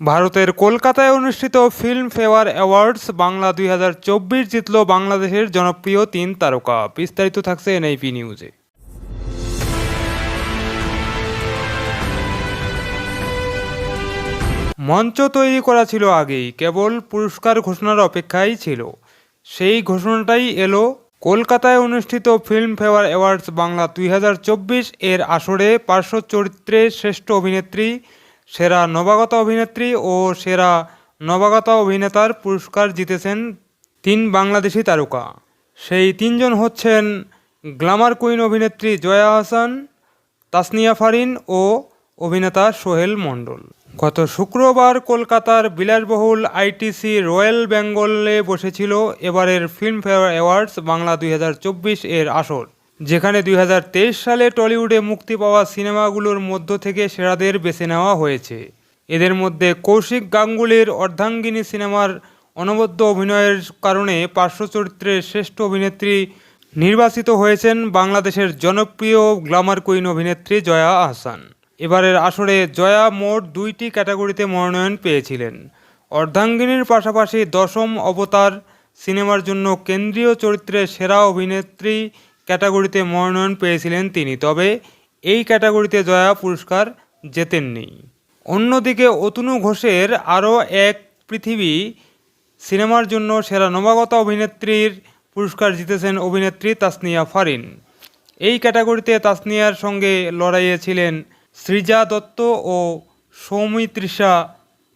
ভারতের কলকাতায় অনুষ্ঠিত ফিল্ম ফেয়ার অ্যাওয়ার্ডস বাংলা 2024 জিতল বাংলাদেশের জনপ্রিয় 3 তারকা। বিস্তারিত থাকছে এনআইপি নিউজে। মঞ্চ তৈরি করা ছিল আগেই, কেবল পুরস্কার ঘোষণার অপেক্ষায় ছিল। সেই ঘোষণাটাই এলো কলকাতায় অনুষ্ঠিত ফিল্ম ফেয়ার অ্যাওয়ার্ডস বাংলা 2024 এর আসরে পার্শ্ব চরিত্রে শ্রেষ্ঠ অভিনেত্রী, সেরা নবাগতা অভিনেত্রী ও সেরা নবাগতা অভিনেতার পুরস্কার জিতেছেন 3 বাংলাদেশি তারকা। সেই 3 জন হচ্ছেন গ্ল্যামার কুইন অভিনেত্রী জয়া আহসান, তাসনিয়া ফারিন ও অভিনেতা সোহেল মণ্ডল। গত শুক্রবার কলকাতার বিলাসবহুল আইটিসি রয়্যাল বেঙ্গলে বসেছিল এবারের ফিল্মফেয়ার অ্যাওয়ার্ডস বাংলা 2024 এর আসর, যেখানে 2023 সালে টলিউডে মুক্তি পাওয়া সিনেমাগুলোর মধ্য থেকে সেরাদের বেছে নেওয়া হয়েছে। এদের মধ্যে কৌশিক গাঙ্গুলির অর্ধাঙ্গিনী সিনেমার অনবদ্য অভিনয়ের কারণে পার্শ্ব চরিত্রের শ্রেষ্ঠ অভিনেত্রী নির্বাচিত হয়েছেন বাংলাদেশের জনপ্রিয় গ্ল্যামার কুইন অভিনেত্রী জয়া আহসান। এবারের আসরে জয়া মোট 2টি ক্যাটাগরিতে মনোনয়ন পেয়েছিলেন। অর্ধাঙ্গিনীর পাশাপাশি দশম অবতার সিনেমার জন্য কেন্দ্রীয় চরিত্রে সেরা অভিনেত্রী ক্যাটাগরিতে মনোনয়ন পেয়েছিলেন তিনি, তবে এই ক্যাটাগরিতে জয়া পুরস্কার জেতেননি। অন্যদিকে অতনু ঘোষের আরও এক পৃথিবী সিনেমার জন্য সেরা নবাগতা অভিনেত্রীর পুরস্কার জিতেছেন অভিনেত্রী তাসনিয়া ফারিন। এই ক্যাটাগরিতে তাসনিয়ার সঙ্গে লড়াইয়ে ছিলেন সৃজা দত্ত ও সৌমিত্রিষা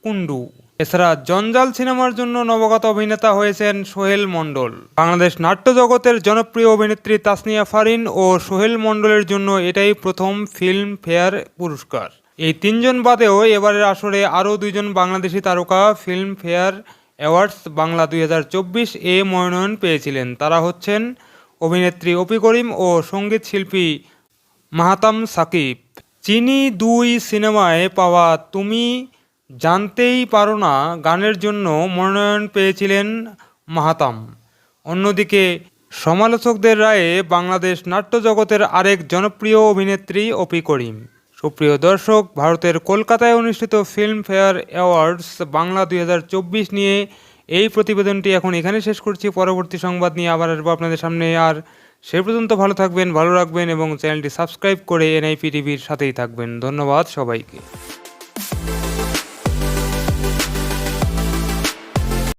কুণ্ডু। এছাড়া জঞ্জাল সিনেমার জন্য নবাগত অভিনেতা হয়েছেন সোহেল মণ্ডল। বাংলাদেশ নাট্য জগতের জনপ্রিয় অভিনেত্রী তাসনিয়া ফারিন ও সোহেল মণ্ডলের জন্য এটাই প্রথম ফিল্ম ফেয়ার পুরস্কার। এই 3 জন বাদেও এবারের আসরে আরও 2 জন বাংলাদেশি তারকা ফিল্ম ফেয়ার অ্যাওয়ার্ডস বাংলা 2024 এ মনোনয়ন পেয়েছিলেন। তারা হচ্ছেন অভিনেত্রী অপি করিম ও সঙ্গীত শিল্পী মাহতাম সাকিব। চিনি 2 সিনেমায় পাওয়া তুমি জানতেই পারো না গানের জন্য মনোনয়ন পেয়েছিলেন মাহতাম। অন্যদিকে সমালোচকদের রায়ে বাংলাদেশ নাট্য জগতের আরেক জনপ্রিয় অভিনেত্রী অপি করিম। সুপ্রিয় দর্শক, ভারতের কলকাতায় অনুষ্ঠিত ফিল্ম ফেয়ার অ্যাওয়ার্ডস বাংলা 2024 নিয়ে এই প্রতিবেদনটি এখন এখানে শেষ করছি। পরবর্তী সংবাদ নিয়ে আবার আসবো আপনাদের সামনে। আর সে পর্যন্ত ভালো থাকবেন, ভালো রাখবেন এবং চ্যানেলটি সাবস্ক্রাইব করে এনআইপি টিভির সাথেই থাকবেন। ধন্যবাদ সবাইকে।